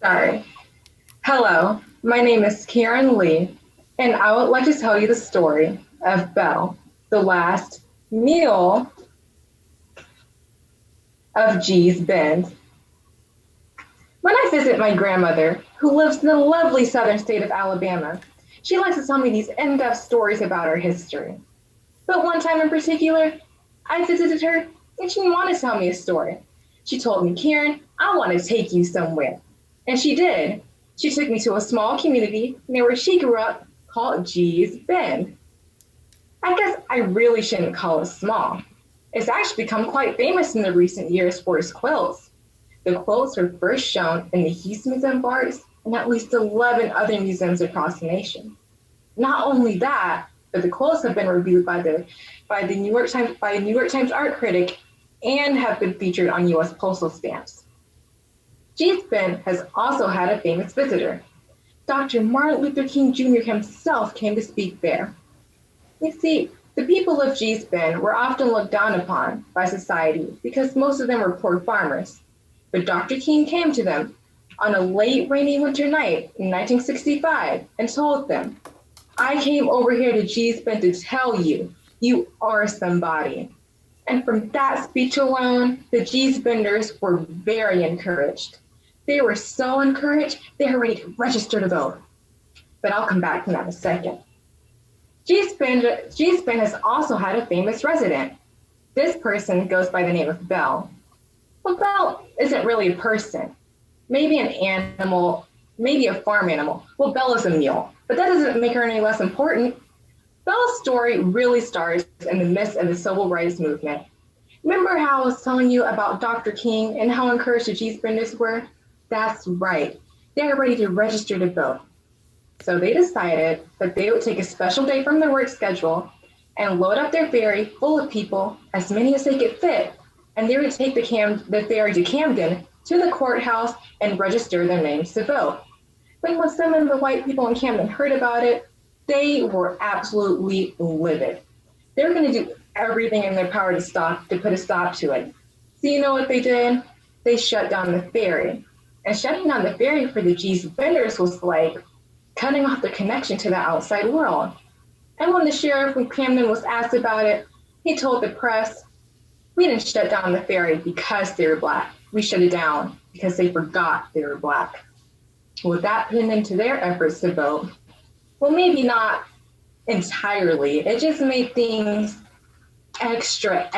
Sorry. Hello, my name is Karen Lee, and I would like to tell you the story of Belle, the last meal of G's Bend. When I visit my grandmother, who lives in the lovely southern state of Alabama, she likes to tell me these in-depth stories about our history. But one time in particular, I visited her and she didn't want to tell me a story. She told me, Karen, I want to take you somewhere. And she did. She took me to a small community near where she grew up called G's Bend. I guess I really shouldn't call it small. It's actually become quite famous in the recent years for its quilts. The quilts were first shown in the Heath Museum of Arts and at least 11 other museums across the nation. Not only that, but the quilts have been reviewed by the New York Times art critic and have been featured on U.S. postal stamps. G's Bend has also had a famous visitor. Dr. Martin Luther King Jr. himself came to speak there. You see, the people of G's Bend were often looked down upon by society because most of them were poor farmers. But Dr. King came to them on a late rainy winter night in 1965 and told them, I came over here to G's Bend to tell you, you are somebody. And from that speech alone, the G's Benders were very encouraged. They were so encouraged, they were ready to register to vote. But I'll come back to that in a second. G's Bend has also had a famous resident. This person goes by the name of Belle. Well, Belle isn't really a person. Maybe an animal, maybe a farm animal. Well, Belle is a mule, but that doesn't make her any less important. Belle's story really starts in the midst of the civil rights movement. Remember how I was telling you about Dr. King and how encouraged the G's Benders were? That's right. They are ready to register to vote. So they decided that they would take a special day from their work schedule and load up their ferry full of people, as many as they could fit, and they would take the ferry to Camden to the courthouse and register their names to vote. But when some of the white people in Camden heard about it, they were absolutely livid. They were going to do everything in their power to put a stop to it. So you know what they did? They shut down the ferry. And shutting down the ferry for the G's Benders was like cutting off the connection to the outside world. And when the sheriff from Camden was asked about it, he told the press, we didn't shut down the ferry because they were Black. We shut it down because they forgot they were Black. Well, that put into their efforts to vote. Well, maybe not entirely. It just made things extra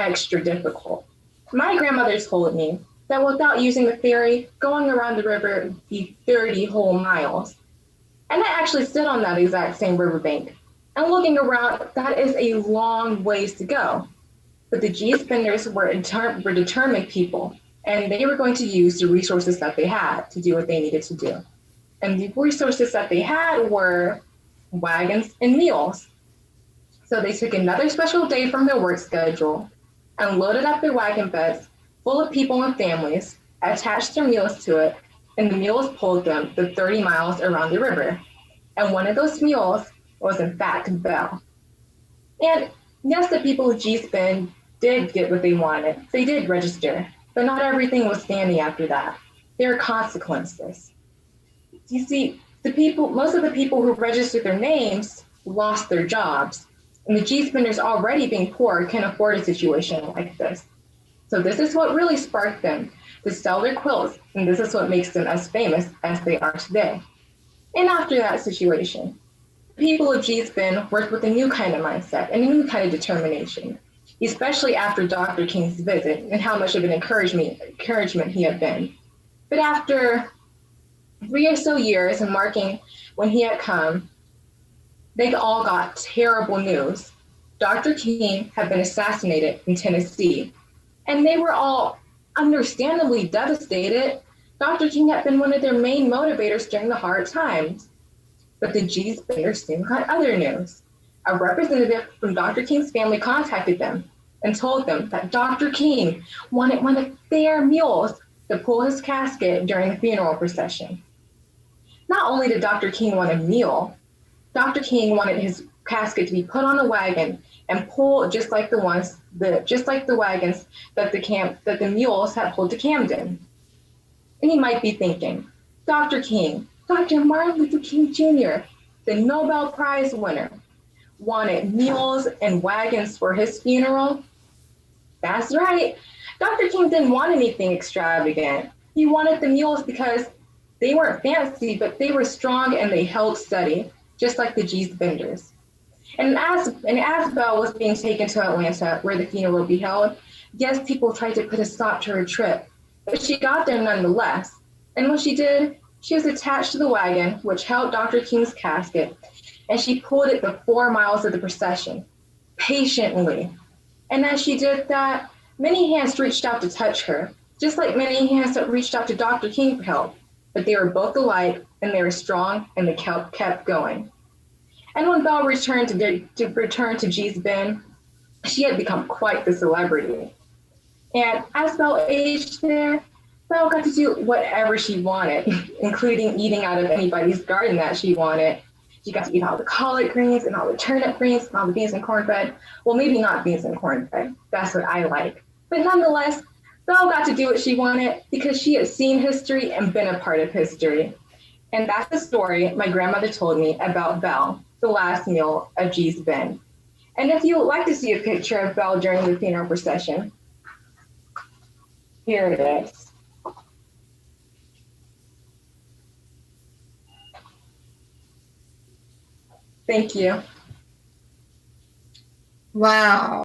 difficult. My grandmother told me that without using the ferry, going around the river would be 30 whole miles. And I actually stood on that exact same riverbank. And looking around, that is a long ways to go. But the G's Benders were determined people, and they were going to use the resources that they had to do what they needed to do. And the resources that they had were wagons and mules. So they took another special day from their work schedule and loaded up their wagon beds full of people and families, attached their mules to it, and the mules pulled them the 30 miles around the river. And one of those mules was in fact Belle. And yes, the people of G's Bend did get what they wanted. They did register, but not everything was standing after that. There are consequences. You see, most of the people who registered their names lost their jobs. And the G's Benders, already being poor, can afford a situation like this. So this is what really sparked them to sell their quilts, and this is what makes them as famous as they are today. And after that situation, people of G's Bend worked with a new kind of mindset and a new kind of determination, especially after Dr. King's visit and how much of an encouragement he had been. But after 3 or so years and marking when he had come, they all got terrible news. Dr. King had been assassinated in Tennessee, and they were all understandably devastated. Dr. King had been one of their main motivators during the hard times. But the G's Benders soon got other news. A representative from Dr. King's family contacted them and told them that Dr. King wanted one of their mules to pull his casket during the funeral procession. Not only did Dr. King want a mule, Dr. King wanted his casket to be put on a wagon and pulled just like the wagons that the mules had pulled to Camden. And you might be thinking, Dr. King, Dr. Martin Luther King Jr., the Nobel Prize winner, wanted mules and wagons for his funeral. That's right. Dr. King didn't want anything extravagant. He wanted the mules because they weren't fancy, but they were strong and they held steady, just like the G's Benders. And as Belle was being taken to Atlanta, where the funeral would be held, yes, people tried to put a stop to her trip, but she got there nonetheless. And when she did, she was attached to the wagon, which held Dr. King's casket, and she pulled it the 4 miles of the procession, patiently. And as she did that, many hands reached out to touch her, just like many hands that reached out to Dr. King for help. But they were both alike, and they were strong, and they kept going. And when Belle returned to G's Bend, she had become quite the celebrity. And as Belle aged there, Belle got to do whatever she wanted, including eating out of anybody's garden that she wanted. She got to eat all the collard greens and all the turnip greens and all the beans and cornbread. Well, maybe not beans and cornbread. That's what I like. But nonetheless, Belle got to do what she wanted because she had seen history and been a part of history. And that's the story my grandmother told me about Belle, the last meal of G's Bend. And if you would like to see a picture of Belle during the funeral procession, here it is. Thank you. Wow.